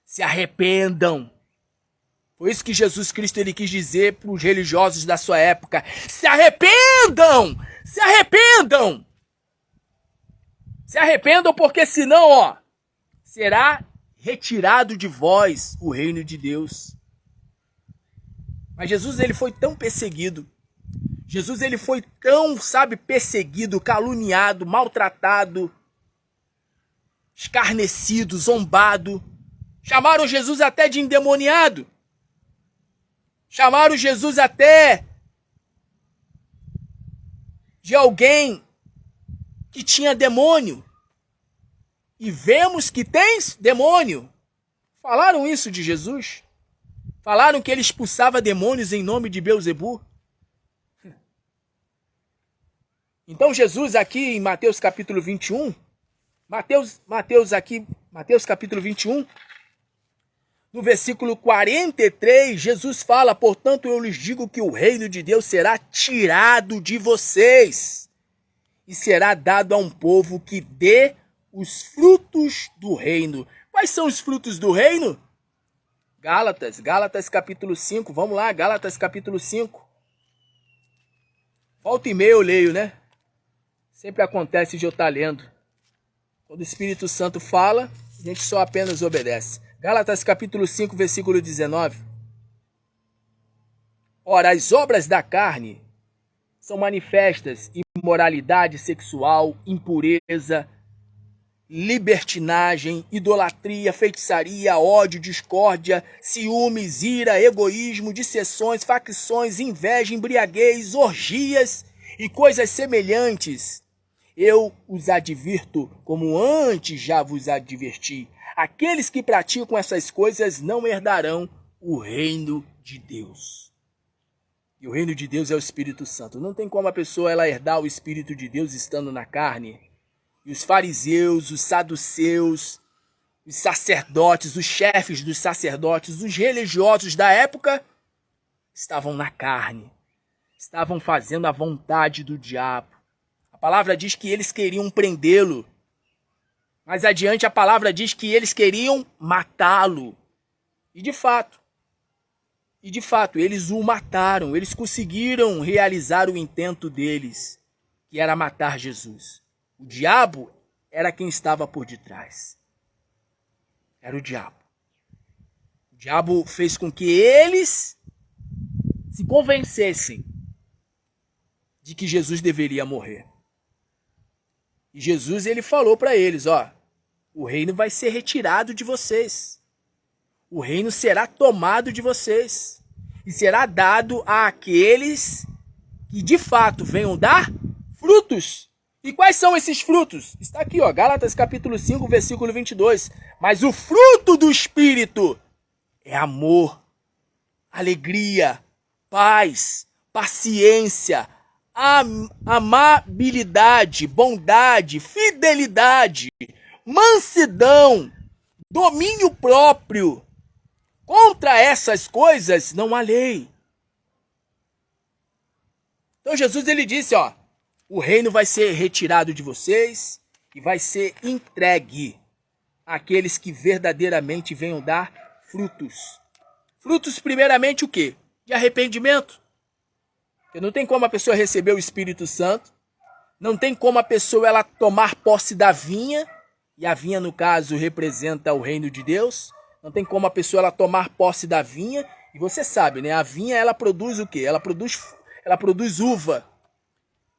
Se arrependam. Foi isso que Jesus Cristo ele quis dizer para os religiosos da sua época. Se arrependam! Se arrependam! Se arrependam porque senão, será retirado de vós o reino de Deus. Mas Jesus ele foi tão perseguido. Jesus ele foi tão, perseguido, caluniado, maltratado, escarnecido, zombado. Chamaram Jesus até de endemoniado. Chamaram Jesus até de alguém que tinha demônio. E vemos que tens demônio. Falaram isso de Jesus. Falaram que ele expulsava demônios em nome de Beelzebu. Então Jesus aqui em Mateus capítulo 21, Mateus capítulo 21, no versículo 43, Jesus fala: portanto eu lhes digo que o reino de Deus será tirado de vocês e será dado a um povo que dê os frutos do reino. Quais são os frutos do reino? Gálatas capítulo 5, vamos lá, Gálatas capítulo 5. Volta e meia eu leio, né? Sempre acontece de eu estar lendo. Quando o Espírito Santo fala, a gente só apenas obedece. Gálatas capítulo 5, versículo 19. Ora, as obras da carne são manifestas: imoralidade sexual, impureza, libertinagem, idolatria, feitiçaria, ódio, discórdia, ciúmes, ira, egoísmo, dissensões, facções, inveja, embriaguez, orgias e coisas semelhantes. Eu os advirto, como antes já vos adverti. Aqueles que praticam essas coisas não herdarão o reino de Deus. E o reino de Deus é o Espírito Santo. Não tem como a pessoa ela herdar o Espírito de Deus estando na carne. E os fariseus, os saduceus, os sacerdotes, os chefes dos sacerdotes, os religiosos da época estavam na carne. Estavam fazendo a vontade do diabo. A palavra diz que eles queriam prendê-lo. Mais adiante a palavra diz que eles queriam matá-lo. E de fato, eles o mataram. Eles conseguiram realizar o intento deles, que era matar Jesus. O diabo era quem estava por detrás. Era o diabo. O diabo fez com que eles se convencessem de que Jesus deveria morrer. E Jesus ele falou para eles, o reino vai ser retirado de vocês. O reino será tomado de vocês. E será dado àqueles que de fato venham dar frutos. E quais são esses frutos? Está aqui, Gálatas capítulo 5, versículo 22. Mas o fruto do Espírito é amor, alegria, paz, paciência, amabilidade, bondade, fidelidade, mansidão, domínio próprio. Contra essas coisas não há lei. Então Jesus ele disse, o reino vai ser retirado de vocês e vai ser entregue àqueles que verdadeiramente venham dar frutos. Frutos primeiramente o quê? De arrependimento. Porque não tem como a pessoa receber o Espírito Santo, não tem como a pessoa ela tomar posse da vinha, e a vinha no caso representa o reino de Deus. Não tem como a pessoa ela tomar posse da vinha, e você sabe, né? A vinha ela produz o quê? Ela produz uva.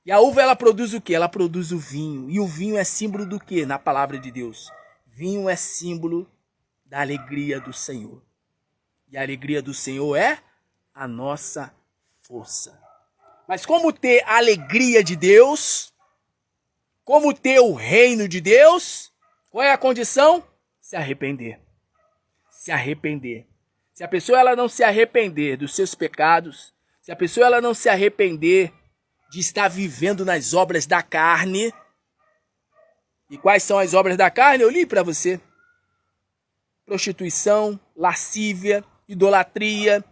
E a uva ela produz o quê? Ela produz o vinho. E o vinho é símbolo do quê? Na palavra de Deus. Vinho é símbolo da alegria do Senhor. E a alegria do Senhor é a nossa força. Mas como ter a alegria de Deus? Como ter o reino de Deus? Qual é a condição? Se arrepender. Se arrepender. Se a pessoa ela não se arrepender dos seus pecados, se a pessoa ela não se arrepender de estar vivendo nas obras da carne. E quais são as obras da carne? Eu li para você. Prostituição, lascívia, idolatria,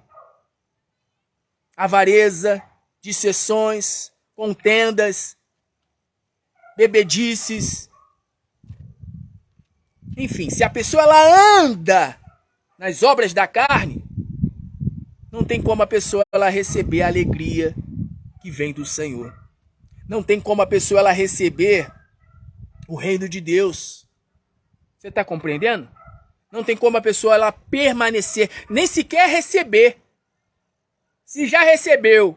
avareza, dissensões, contendas, bebedices. Enfim, se a pessoa ela anda nas obras da carne, não tem como a pessoa ela receber a alegria que vem do Senhor. Não tem como a pessoa ela receber o reino de Deus. Você está compreendendo? Não tem como a pessoa ela permanecer, nem sequer receber. Se já recebeu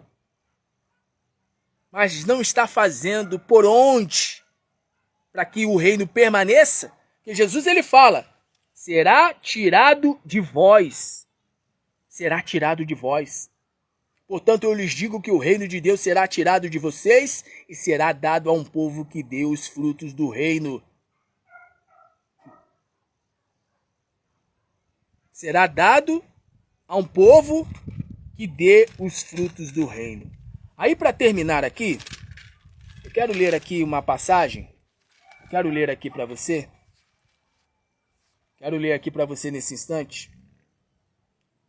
mas não está fazendo por onde para que o reino permaneça, que Jesus ele fala, será tirado de vós. Será tirado de vós. Portanto, eu lhes digo que o reino de Deus será tirado de vocês e será dado a um povo que dê os frutos do reino. Será dado a um povo que dê os frutos do reino. Aí, para terminar aqui, eu quero ler aqui uma passagem. Quero ler aqui para você. Quero ler aqui para você nesse instante.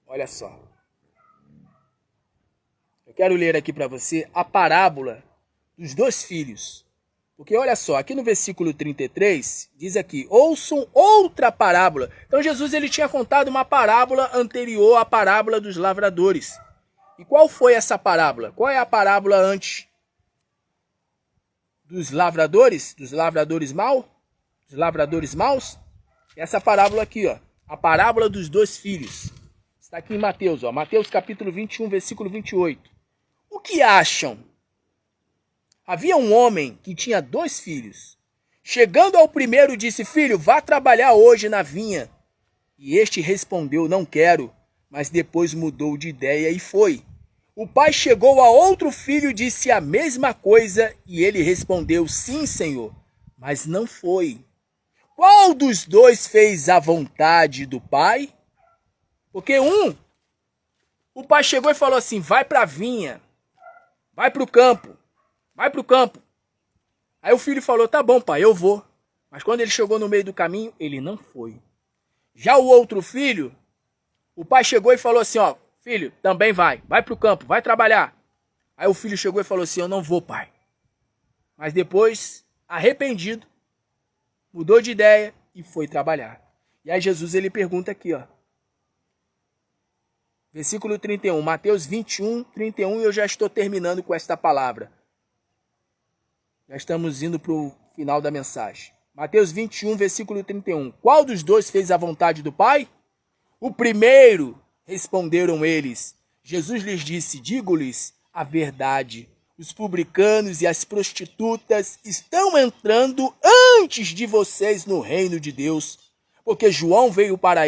Olha só. Eu quero ler aqui para você a parábola dos dois filhos. Porque olha só, aqui no versículo 33, diz aqui, ouçam outra parábola. Então Jesus ele tinha contado uma parábola anterior à parábola dos lavradores. E qual foi essa parábola? Qual é a parábola antes dos lavradores? Dos lavradores maus? Dos lavradores maus? Essa parábola aqui, ó. A parábola dos dois filhos. Está aqui em Mateus, ó. Mateus capítulo 21, versículo 28. O que acham? Havia um homem que tinha 2 filhos. Chegando ao primeiro, disse, filho, vá trabalhar hoje na vinha. E este respondeu, não quero, mas depois mudou de ideia e foi. O pai chegou a outro filho e disse a mesma coisa, e ele respondeu, sim, senhor, mas não foi. Qual dos dois fez a vontade do pai? Porque o pai chegou e falou assim, vai para a vinha, vai para o campo. Vai pro campo. Aí o filho falou, tá bom, pai, eu vou. Mas quando ele chegou no meio do caminho, ele não foi. Já o outro filho, o pai chegou e falou assim, ó, filho, também vai pro campo, vai trabalhar. Aí o filho chegou e falou assim, eu não vou, pai. Mas depois, arrependido, mudou de ideia e foi trabalhar. E aí Jesus ele pergunta aqui, ó. Versículo 31, Mateus 21, 31, e eu já estou terminando com esta palavra. Já estamos indo para o final da mensagem. Mateus 21, versículo 31. Qual dos dois fez a vontade do Pai? O primeiro, responderam eles. Jesus lhes disse, digo-lhes a verdade. Os publicanos e as prostitutas estão entrando antes de vocês no reino de Deus. Porque João veio para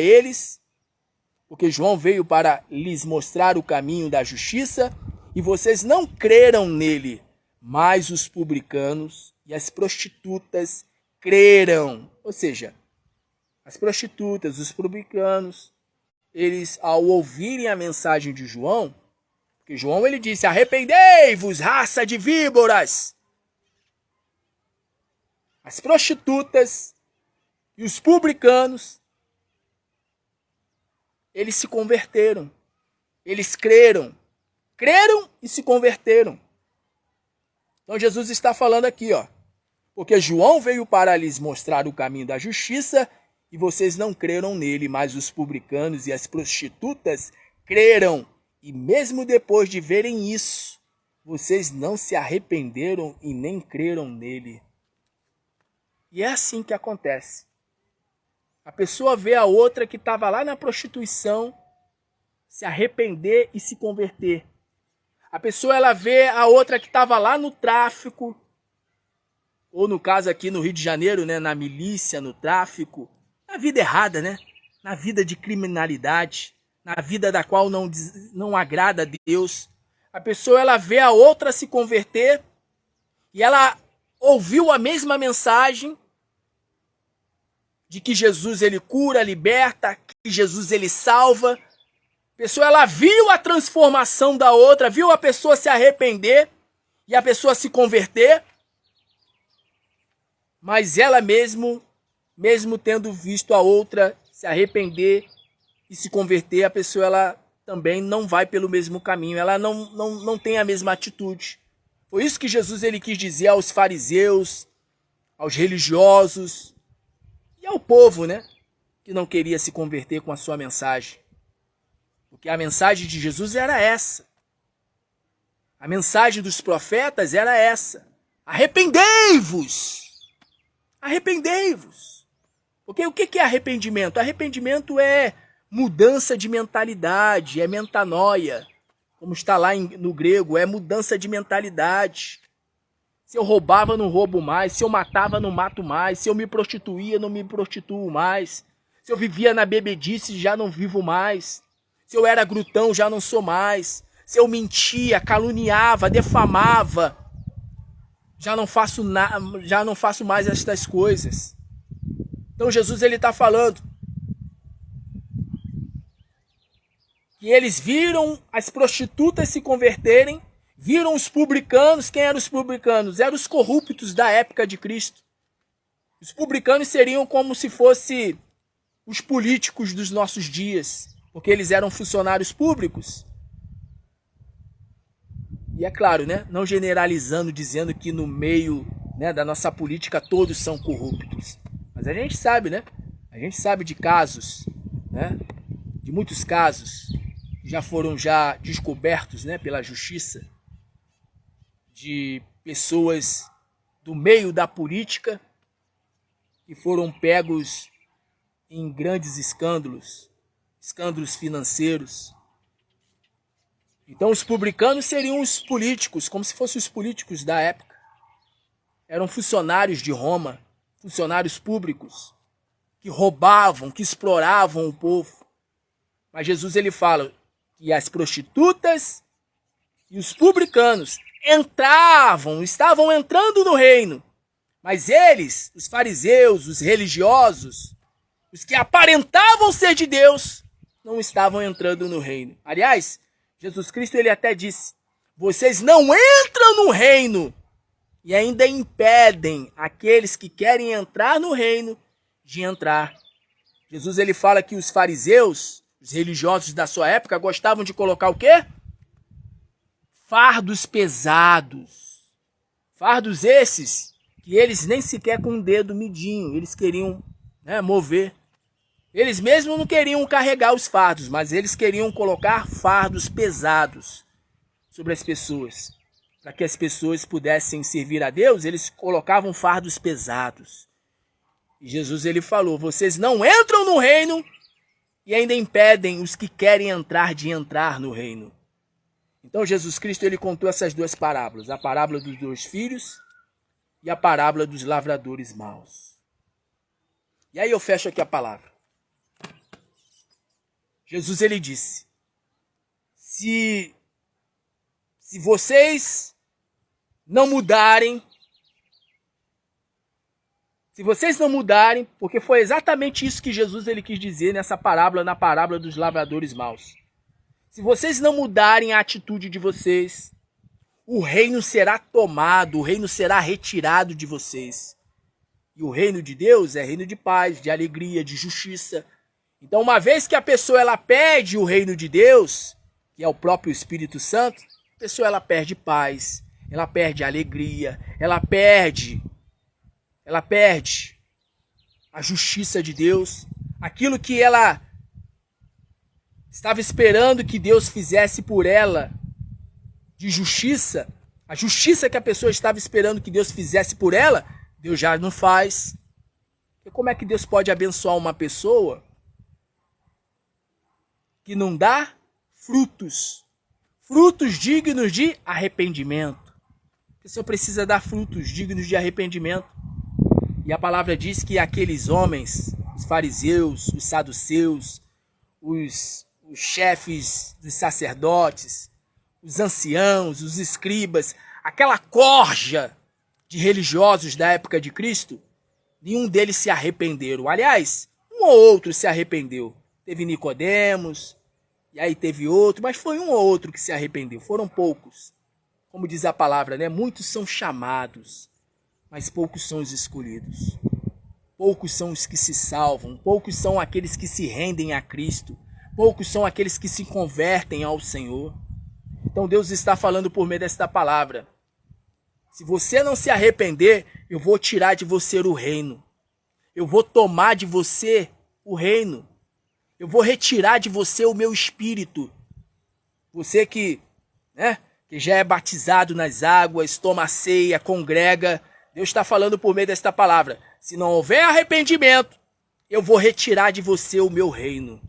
lhes mostrar o caminho da justiça e vocês não creram nele. Mas os publicanos e as prostitutas creram. Ou seja, as prostitutas, os publicanos, eles ao ouvirem a mensagem de João, porque João ele disse, arrependei-vos, raça de víboras. As prostitutas e os publicanos, eles se converteram. Eles creram e se converteram. Então Jesus está falando aqui, ó. Porque João veio para lhes mostrar o caminho da justiça e vocês não creram nele, mas os publicanos e as prostitutas creram. E mesmo depois de verem isso, vocês não se arrependeram e nem creram nele. E é assim que acontece. A pessoa vê a outra que estava lá na prostituição se arrepender e se converter. A pessoa ela vê a outra que estava lá no tráfico, ou no caso aqui no Rio de Janeiro, né, na milícia, no tráfico, na vida errada, né? Na vida de criminalidade, na vida da qual não agrada a Deus. A pessoa ela vê a outra se converter e ela ouviu a mesma mensagem de que Jesus ele cura, liberta, que Jesus ele salva. A pessoa ela viu a transformação da outra, viu a pessoa se arrepender e a pessoa se converter, mas ela mesmo tendo visto a outra se arrepender e se converter, a pessoa ela também não vai pelo mesmo caminho, ela não tem a mesma atitude. Foi isso que Jesus ele quis dizer aos fariseus, aos religiosos e ao povo, né, que não queria se converter com a sua mensagem. Porque a mensagem de Jesus era essa. A mensagem dos profetas era essa. Arrependei-vos! Arrependei-vos! Porque o que é arrependimento? Arrependimento é mudança de mentalidade, é metanoia. Como está lá no grego, é mudança de mentalidade. Se eu roubava, não roubo mais. Se eu matava, não mato mais. Se eu me prostituía, não me prostituo mais. Se eu vivia na bebedice, já não vivo mais. Se eu era glutão, já não sou mais. Se eu mentia, caluniava, defamava, já não faço mais estas coisas. Então Jesus ele está falando que eles viram as prostitutas se converterem, viram os publicanos. Quem eram os publicanos? Eram os corruptos da época de Cristo. Os publicanos seriam como se fossem os políticos dos nossos dias, porque eles eram funcionários públicos. E é claro, né, não generalizando, dizendo que no meio, né, da nossa política todos são corruptos. Mas a gente sabe, né? A gente sabe de casos, né, de muitos casos que já foram descobertos, né, pela justiça, de pessoas do meio da política que foram pegos em grandes escândalos financeiros. Então os publicanos seriam os políticos, como se fossem os políticos da época. Eram funcionários de Roma, funcionários públicos, que roubavam, que exploravam o povo. Mas Jesus ele fala que as prostitutas e os publicanos estavam entrando no reino. Mas eles, os fariseus, os religiosos, os que aparentavam ser de Deus, não estavam entrando no reino. Aliás, Jesus Cristo ele até disse: vocês não entram no reino, e ainda impedem aqueles que querem entrar no reino de entrar. Jesus ele fala que os fariseus, os religiosos da sua época, gostavam de colocar o quê? Fardos pesados. Fardos esses que eles nem sequer com um dedo midinho, eles queriam, né, mover. Eles mesmos não queriam carregar os fardos, mas eles queriam colocar fardos pesados sobre as pessoas. Para que as pessoas pudessem servir a Deus, eles colocavam fardos pesados. E Jesus ele falou: vocês não entram no reino e ainda impedem os que querem entrar de entrar no reino. Então Jesus Cristo ele contou essas duas parábolas, a parábola dos 2 filhos e a parábola dos lavradores maus. E aí eu fecho aqui a palavra. Jesus ele disse: se vocês não mudarem, porque foi exatamente isso que Jesus ele quis dizer nessa parábola, na parábola dos lavradores maus. Se vocês não mudarem a atitude de vocês, o reino será tomado, o reino será retirado de vocês. E o reino de Deus é reino de paz, de alegria, de justiça. Então, uma vez que a pessoa ela perde o reino de Deus, que é o próprio Espírito Santo, a pessoa ela perde paz, ela perde alegria, ela perde a justiça de Deus, aquilo que ela estava esperando que Deus fizesse por ela de justiça, a justiça que a pessoa estava esperando que Deus fizesse por ela, Deus já não faz. E como é que Deus pode abençoar uma pessoa que não dá frutos dignos de arrependimento? A pessoa precisa dar frutos dignos de arrependimento. E a palavra diz que aqueles homens, os fariseus, os saduceus, os chefes dos sacerdotes, os anciãos, os escribas, aquela corja de religiosos da época de Cristo, nenhum deles se arrependeram. Aliás, um ou outro se arrependeu. Teve Nicodemos, e aí teve outro, mas foi um ou outro que se arrependeu. Foram poucos. Como diz a palavra, né? Muitos são chamados, mas poucos são os escolhidos. Poucos são os que se salvam, poucos são aqueles que se rendem a Cristo, poucos são aqueles que se convertem ao Senhor. Então Deus está falando por meio desta palavra: se você não se arrepender, eu vou tirar de você o reino. Eu vou tomar de você o reino. Eu vou retirar de você o meu espírito. Você que já é batizado nas águas, toma a ceia, congrega, Deus está falando por meio desta palavra: se não houver arrependimento, eu vou retirar de você o meu reino.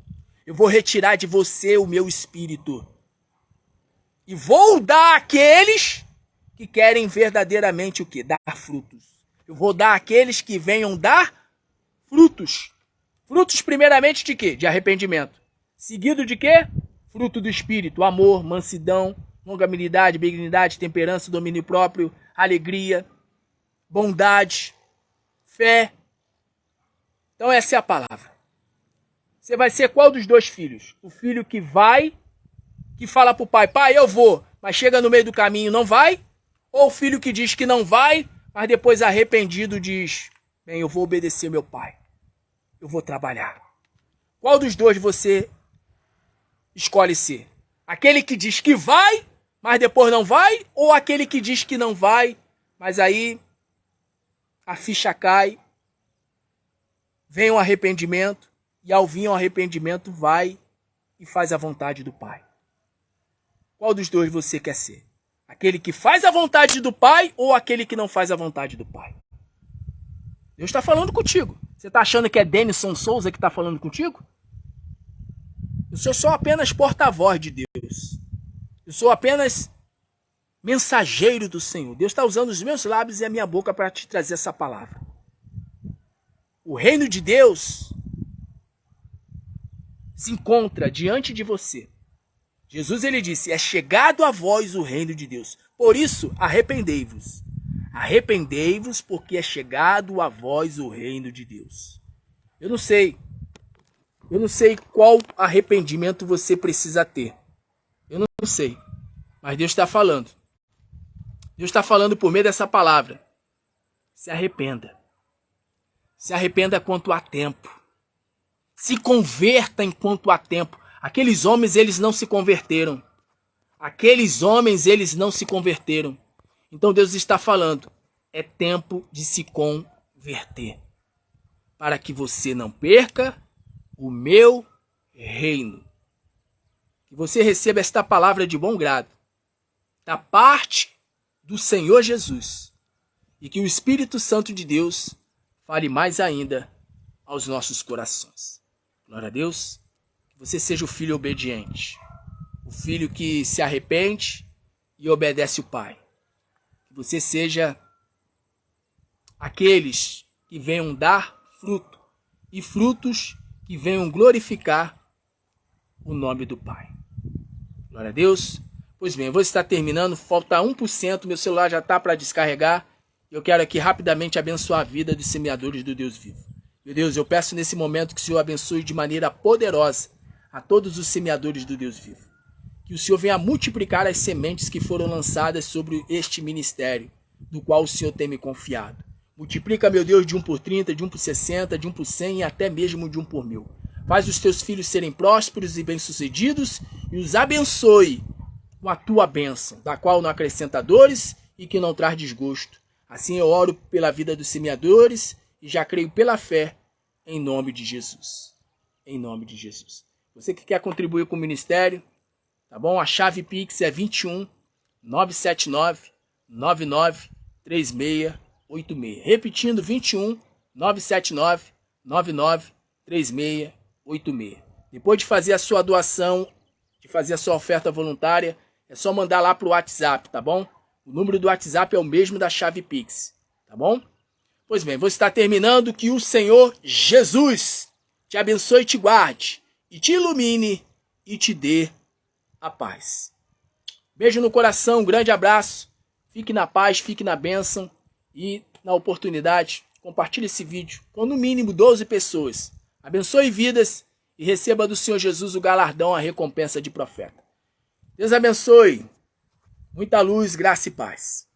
Eu vou retirar de você o meu espírito. E vou dar àqueles que querem verdadeiramente o quê? Dar frutos. Eu vou dar àqueles que venham dar frutos. Frutos primeiramente de quê? De arrependimento. Seguido de quê? Fruto do Espírito, amor, mansidão, longanimidade, benignidade, temperança, domínio próprio, alegria, bondade, fé. Então essa é a palavra. Você vai ser qual dos dois filhos? O filho que vai, que fala pro pai, pai, eu vou, mas chega no meio do caminho e não vai? Ou o filho que diz que não vai, mas depois arrependido diz, bem, eu vou obedecer meu pai. Eu vou trabalhar. Qual dos dois você escolhe ser? Aquele que diz que vai, mas depois não vai? Ou aquele que diz que não vai, mas aí a ficha cai, vem o arrependimento, e ao vir o arrependimento vai e faz a vontade do Pai? Qual dos dois você quer ser? Aquele que faz a vontade do Pai ou aquele que não faz a vontade do Pai? Deus está falando contigo. Você está achando que é Denison Souza que está falando contigo? Eu sou só apenas porta-voz de Deus. Eu sou apenas mensageiro do Senhor. Deus está usando os meus lábios e a minha boca para te trazer essa palavra. O reino de Deus se encontra diante de você. Jesus, ele disse, é chegado a vós o reino de Deus. Por isso, arrependei-vos. Arrependei-vos, porque é chegado a vós o reino de Deus. Eu não sei qual arrependimento você precisa ter. Eu não sei. Mas Deus está falando. Deus está falando por meio dessa palavra. Se arrependa. Se arrependa quanto há tempo. Se converta enquanto há tempo. Aqueles homens, eles não se converteram. Aqueles homens, eles não se converteram. Então Deus está falando. É tempo de se converter. Para que você não perca o meu reino. Que você receba esta palavra de bom grado. Da parte do Senhor Jesus. E que o Espírito Santo de Deus fale mais ainda aos nossos corações. Glória a Deus. Que você seja o filho obediente. O filho que se arrepende e obedece o Pai. Que você seja aqueles que venham dar fruto. E frutos que venham glorificar o nome do Pai. Glória a Deus. Pois bem, eu vou estar terminando. Falta 1%. Meu celular já está para descarregar. Eu quero aqui rapidamente abençoar a vida dos semeadores do Deus vivo. Meu Deus, eu peço nesse momento que o Senhor abençoe de maneira poderosa a todos os semeadores do Deus vivo. Que o Senhor venha multiplicar as sementes que foram lançadas sobre este ministério, do qual o Senhor tem me confiado. Multiplica, meu Deus, de 1 por 30, de 1 por 60, de 1 por 100 e até mesmo de 1 por 1000. Faz os teus filhos serem prósperos e bem-sucedidos e os abençoe com a tua bênção, da qual não acrescenta dores e que não traz desgosto. Assim eu oro pela vida dos semeadores e já creio pela fé em nome de Jesus. Em nome de Jesus. Você que quer contribuir com o ministério, tá bom? A chave Pix é 21 979 99 3686. Repetindo, 21 979 99 3686. Depois de fazer a sua doação, de fazer a sua oferta voluntária, é só mandar lá pro WhatsApp, tá bom? O número do WhatsApp é o mesmo da chave Pix, tá bom? Pois bem, vou estar terminando. Que o Senhor Jesus te abençoe e te guarde, e te ilumine e te dê a paz. Beijo no coração, um grande abraço. Fique na paz, fique na bênção e na oportunidade, compartilhe esse vídeo com no mínimo 12 pessoas. Abençoe vidas e receba do Senhor Jesus o galardão, a recompensa de profeta. Deus abençoe. Muita luz, graça e paz.